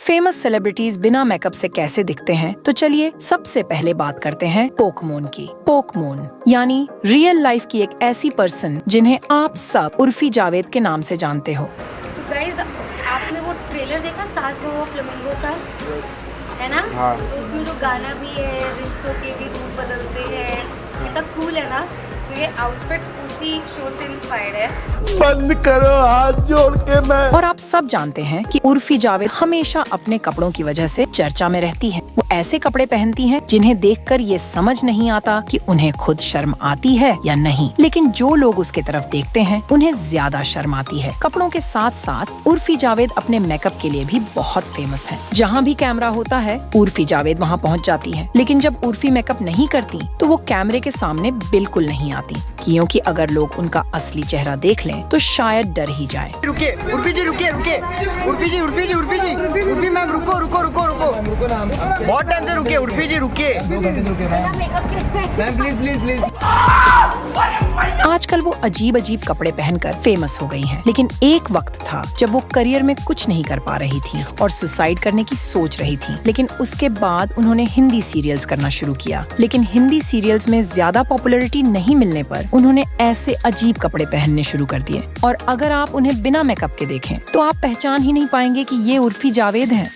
Famous celebrities बिना makeup से कैसे दिखते हैं, तो चलिए सबसे पहले बात करते हैं पोकमून की। पोकमून यानी रियल लाइफ की एक ऐसी पर्सन जिन्हें आप सब उर्फी जावेद के नाम से जानते हो। तो गाइस, आपने वो ट्रेलर देखा सास बहू फ्लेमिंगो का, है ना? हाँ। तो उसमें जो गाना भी है, रिश्तों के भी रूप बदलते हैं, कितना कूल है ना। तो ये आउटफिट उसी शो से इंस्पायर्ड है। बंद करो हाथ जोड़ के मैं। और आप सब जानते हैं कि उर्फी जावेद हमेशा अपने कपड़ों की वजह से चर्चा में रहती है। वो ऐसे कपड़े पहनती हैं जिन्हें देखकर ये समझ नहीं आता कि उन्हें खुद शर्म आती है या नहीं, लेकिन जो लोग उसके तरफ देखते हैं उन्हें ज्यादा शर्म आती है। कपड़ों के साथ साथ उर्फी जावेद अपने मेकअप के लिए भी बहुत फेमस है। जहाँ भी कैमरा होता है उर्फी जावेद वहाँ पहुँच जाती है, लेकिन जब उर्फी मेकअप नहीं करती तो वो कैमरे के सामने बिल्कुल नहीं आती, क्योंकि अगर लोग उनका असली चेहरा देख लें तो शायद डर ही जाए। रुकिए उर्फी जी, रुकिए रुकिए, उर्फी मैम रुको रुको रुको रुको, बहुत टाइम से रुकिए, उर्फी जी रुकिए मैम, प्लीज। आजकल वो अजीब अजीब कपड़े पहनकर फेमस हो गई हैं, लेकिन एक वक्त था जब वो करियर में कुछ नहीं कर पा रही थी और सुसाइड करने की सोच रही थी। लेकिन उसके बाद उन्होंने हिंदी सीरियल्स करना शुरू किया, लेकिन हिंदी सीरियल्स में ज्यादा पॉपुलैरिटी नहीं मिलने पर उन्होंने ऐसे अजीब कपड़े पहनने शुरू कर दिए। और अगर आप उन्हें बिना मेकअप के देखें तो आप पहचान ही नहीं पाएंगे कि ये उर्फी जावेद हैं।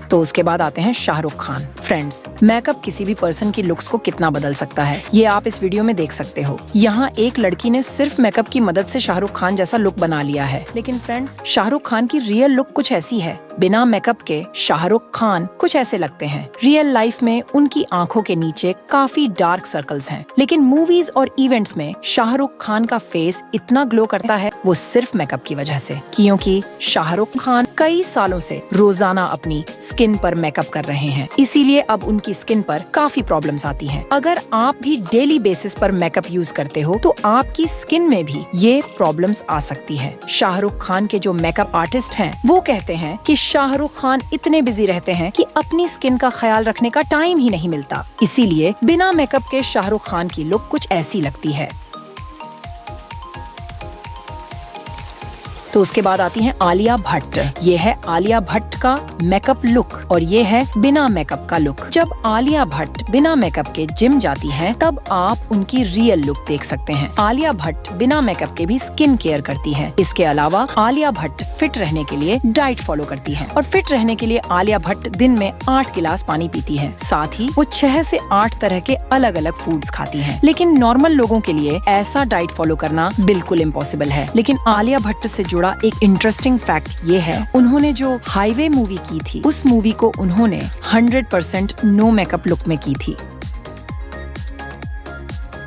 तो उसके बाद आते हैं शाहरुख खान। फ्रेंड्स, मेकअप किसी भी पर्सन की लुक्स को कितना बदल सकता है ये आप इस वीडियो में देख सकते हो। यहाँ एक लड़की ने सिर्फ मेकअप की मदद से शाहरुख खान जैसा लुक बना लिया है, लेकिन फ्रेंड्स शाहरुख खान की रियल लुक कुछ ऐसी है। बिना मेकअप के शाहरुख खान कुछ ऐसे लगते हैं। रियल लाइफ में उनकी आंखों के नीचे काफी डार्क सर्कल्स हैं, लेकिन मूवीज और इवेंट्स में शाहरुख खान का फेस इतना ग्लो करता है वो सिर्फ मेकअप की वजह से, क्योंकि शाहरुख खान कई सालों से रोजाना अपनी स्किन पर मेकअप कर रहे हैं, इसीलिए अब उनकी स्किन पर काफी प्रॉब्लम्स आती हैं। अगर आप भी डेली बेसिस पर मेकअप यूज करते हो तो आपकी स्किन में भी ये प्रॉब्लम्स आ सकती है। शाहरुख खान के जो मेकअप आर्टिस्ट हैं वो कहते हैं कि शाहरुख खान इतने बिजी रहते हैं कि अपनी स्किन का ख्याल रखने का टाइम ही नहीं मिलता, इसीलिए बिना मेकअप के शाहरुख खान की लुक कुछ ऐसी लगती है। तो उसके बाद आती हैं आलिया भट्ट। ये है आलिया भट्ट का मेकअप लुक और ये है बिना मेकअप का लुक। जब आलिया भट्ट बिना मेकअप के जिम जाती हैं, तब आप उनकी रियल लुक देख सकते हैं। आलिया भट्ट बिना मेकअप के भी स्किन केयर करती हैं। इसके अलावा आलिया भट्ट फिट रहने के लिए डाइट फॉलो करती हैं और फिट रहने के लिए आलिया भट्ट दिन में 8 गिलास पानी पीती है। साथ ही वो 6 से 8 तरह के अलग अलग फूड्स खाती हैं। लेकिन नॉर्मल लोगों के लिए ऐसा डाइट फॉलो करना बिल्कुल इम्पॉसिबल है। लेकिन आलिया भट्ट से जुड़ा एक इंटरेस्टिंग फैक्ट ये है, उन्होंने जो हाईवे मूवी की थी उस मूवी को उन्होंने 100% नो मेकअप लुक में की थी।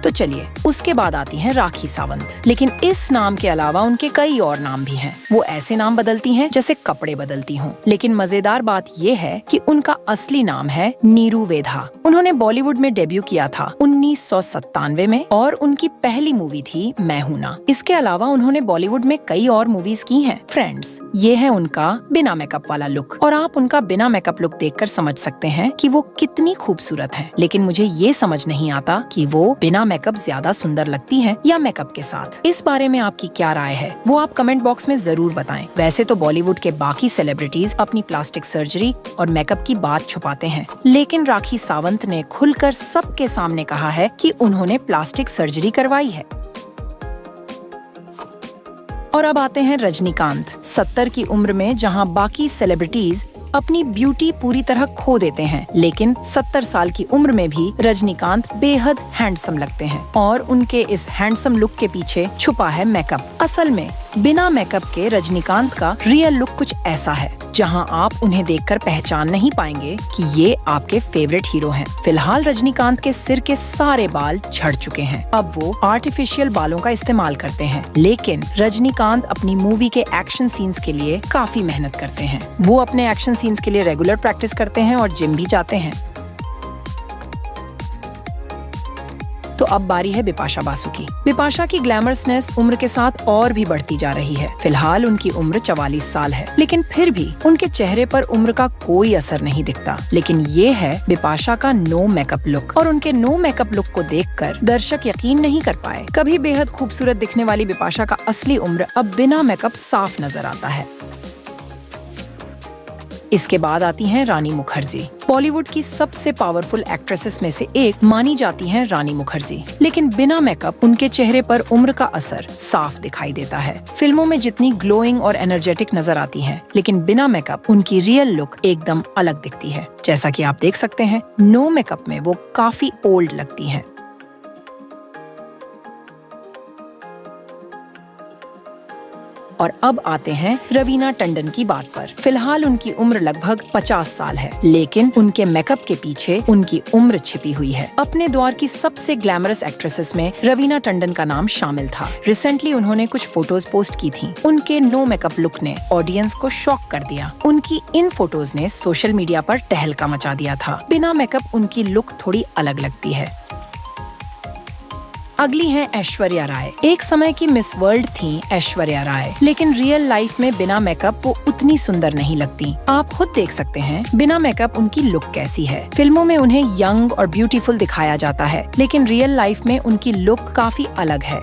तो चलिए उसके बाद आती हैं राखी सावंत। लेकिन इस नाम के अलावा उनके कई और नाम भी हैं। वो ऐसे नाम बदलती हैं जैसे कपड़े बदलती हों। लेकिन मजेदार बात ये है कि उनका असली नाम है नीरू वेधा। उन्होंने बॉलीवुड में डेब्यू किया था 1997 में और उनकी पहली मूवी थी मैं हूं ना। इसके अलावा उन्होंने बॉलीवुड में कई और मूवीज की हैं। फ्रेंड्स, ये है उनका बिना मेकअप वाला लुक और आप उनका बिना मेकअप लुक देखकर समझ सकते हैं कि वो कितनी खूबसूरत है। लेकिन मुझे ये समझ नहीं आता कि वो बिना मेकअप ज्यादा सुंदर लगती हैं या मेकअप के साथ। इस बारे में आपकी क्या राय है वो आप कमेंट बॉक्स में जरूर बताएं। वैसे तो बॉलीवुड के बाकी सेलिब्रिटीज अपनी प्लास्टिक सर्जरी और मेकअप की बात छुपाते हैं, लेकिन राखी सावंत ने खुलकर सबके सामने कहा है कि उन्होंने प्लास्टिक सर्जरी करवाई है। और अब आते हैं रजनीकांत। 70 की उम्र में जहां बाकी सेलिब्रिटीज अपनी ब्यूटी पूरी तरह खो देते हैं, लेकिन 70 साल की उम्र में भी रजनीकांत बेहद हैंडसम लगते हैं और उनके इस हैंडसम लुक के पीछे छुपा है मेकअप। असल में बिना मेकअप के रजनीकांत का रियल लुक कुछ ऐसा है जहां आप उन्हें देखकर पहचान नहीं पाएंगे कि ये आपके फेवरेट हीरो हैं। फिलहाल रजनीकांत के सिर के सारे बाल झड़ चुके हैं। अब वो आर्टिफिशियल बालों का इस्तेमाल करते हैं, लेकिन रजनीकांत अपनी मूवी के एक्शन सीन्स के लिए काफी मेहनत करते हैं। वो अपने एक्शन सीन्स के लिए रेगुलर प्रैक्टिस करते हैं और जिम भी जाते हैं। तो तो अब बारी है बिपाशा बासु की। बिपाशा की ग्लैमरसनेस उम्र के साथ और भी बढ़ती जा रही है। फिलहाल उनकी उम्र 44 साल है, लेकिन फिर भी उनके चेहरे पर उम्र का कोई असर नहीं दिखता। लेकिन ये है बिपाशा का नो मेकअप लुक, और उनके नो मेकअप लुक को देखकर दर्शक यकीन नहीं कर पाए। कभी बेहद खूबसूरत दिखने वाली बिपाशा का असली उम्र अब बिना मेकअप साफ नजर आता है। इसके बाद आती हैं रानी मुखर्जी। बॉलीवुड की सबसे पावरफुल एक्ट्रेसेस में से एक मानी जाती हैं रानी मुखर्जी, लेकिन बिना मेकअप उनके चेहरे पर उम्र का असर साफ दिखाई देता है। फिल्मों में जितनी ग्लोइंग और एनर्जेटिक नजर आती हैं, लेकिन बिना मेकअप उनकी रियल लुक एकदम अलग दिखती है। जैसा कि आप देख सकते हैं, नो मेकअप में वो काफी ओल्ड लगती हैं। और अब आते हैं रवीना टंडन की बात पर। फिलहाल उनकी उम्र लगभग 50 साल है, लेकिन उनके मेकअप के पीछे उनकी उम्र छिपी हुई है। अपने दौर की सबसे ग्लैमरस एक्ट्रेसेस में रवीना टंडन का नाम शामिल था। रिसेंटली उन्होंने कुछ फोटोज पोस्ट की थी। उनके नो मेकअप लुक ने ऑडियंस को शॉक कर दिया। उनकी इन फोटोज ने सोशल मीडिया पर तहलका मचा दिया था। बिना मेकअप उनकी लुक थोड़ी अलग लगती है। अगली हैं ऐश्वर्या राय। एक समय की मिस वर्ल्ड थी ऐश्वर्या राय, लेकिन रियल लाइफ में बिना मेकअप वो उतनी सुंदर नहीं लगती। आप खुद देख सकते हैं बिना मेकअप उनकी लुक कैसी है। फिल्मों में उन्हें यंग और ब्यूटीफुल दिखाया जाता है, लेकिन रियल लाइफ में उनकी लुक काफी अलग है।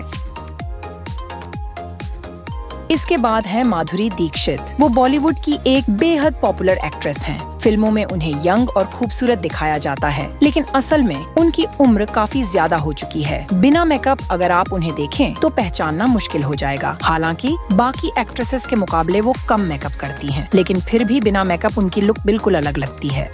इसके बाद है माधुरी दीक्षित। वो बॉलीवुड की एक बेहद पॉपुलर एक्ट्रेस हैं। फिल्मों में उन्हें यंग और खूबसूरत दिखाया जाता है, लेकिन असल में उनकी उम्र काफी ज्यादा हो चुकी है। बिना मेकअप अगर आप उन्हें देखें तो पहचानना मुश्किल हो जाएगा। हालांकि बाकी एक्ट्रेसेस के मुकाबले वो कम मेकअप करती हैं, लेकिन फिर भी बिना मेकअप उनकी लुक बिल्कुल अलग लगती है।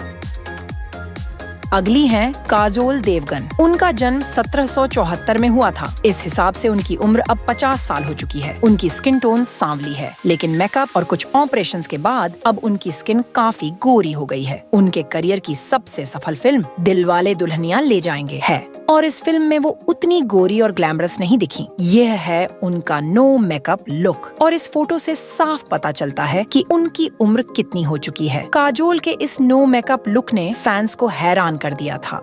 अगली हैं काजोल देवगन। उनका जन्म 1774 में हुआ था। इस हिसाब से उनकी उम्र अब 50 साल हो चुकी है। उनकी स्किन टोन सांवली है, लेकिन मेकअप और कुछ ऑपरेशंस के बाद अब उनकी स्किन काफी गोरी हो गई है। उनके करियर की सबसे सफल फिल्म दिलवाले दुल्हनिया ले जाएंगे है, और इस फिल्म में वो उतनी गोरी और ग्लैमरस नहीं दिखी। यह है उनका नो मेकअप लुक, और इस फोटो से साफ पता चलता है कि उनकी उम्र कितनी हो चुकी है। काजोल के इस नो मेकअप लुक ने फैंस को हैरान कर दिया था।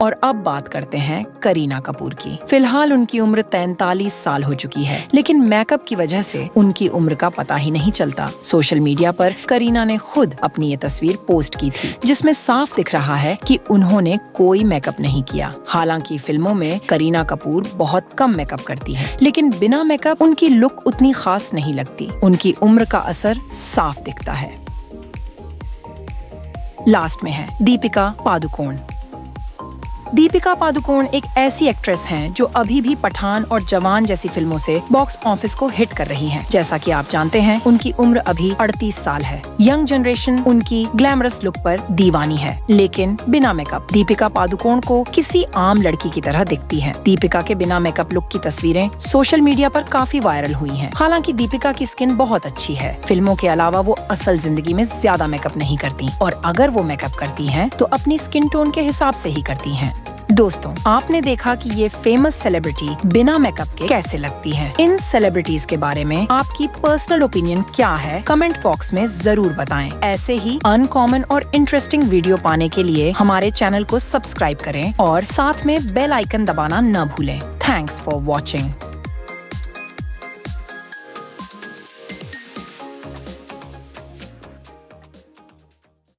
और अब बात करते हैं करीना कपूर की। फिलहाल उनकी उम्र 43 साल हो चुकी है, लेकिन मेकअप की वजह से उनकी उम्र का पता ही नहीं चलता। सोशल मीडिया पर करीना ने खुद अपनी ये तस्वीर पोस्ट की थी, जिसमें साफ दिख रहा है कि उन्होंने कोई मेकअप नहीं किया। हालांकि फिल्मों में करीना कपूर बहुत कम मेकअप करती है, लेकिन बिना मेकअप उनकी लुक उतनी खास नहीं लगती। उनकी उम्र का असर साफ दिखता है। लास्ट में है दीपिका पादुकोण। दीपिका पादुकोण एक ऐसी एक्ट्रेस हैं जो अभी भी पठान और जवान जैसी फिल्मों से बॉक्स ऑफिस को हिट कर रही हैं। जैसा कि आप जानते हैं, उनकी उम्र अभी 38 साल है। यंग जनरेशन उनकी ग्लैमरस लुक पर दीवानी है, लेकिन बिना मेकअप दीपिका पादुकोण को किसी आम लड़की की तरह दिखती है। दीपिका के बिना मेकअप लुक की तस्वीरें सोशल मीडिया पर काफी वायरल हुई हैं। हालांकि दीपिका की स्किन बहुत अच्छी है। फिल्मों के अलावा वो असल जिंदगी में ज्यादा मेकअप नहीं करती, और अगर वो मेकअप करती हैं तो अपनी स्किन टोन के हिसाब से ही करती हैं। दोस्तों, आपने देखा कि ये फेमस सेलिब्रिटी बिना मेकअप के कैसे लगती हैं। इन सेलिब्रिटीज के बारे में आपकी पर्सनल ओपिनियन क्या है, कमेंट बॉक्स में जरूर बताएं। ऐसे ही अनकॉमन और इंटरेस्टिंग वीडियो पाने के लिए हमारे चैनल को सब्सक्राइब करें और साथ में बेल आइकन दबाना न भूलें। Thanks for watching.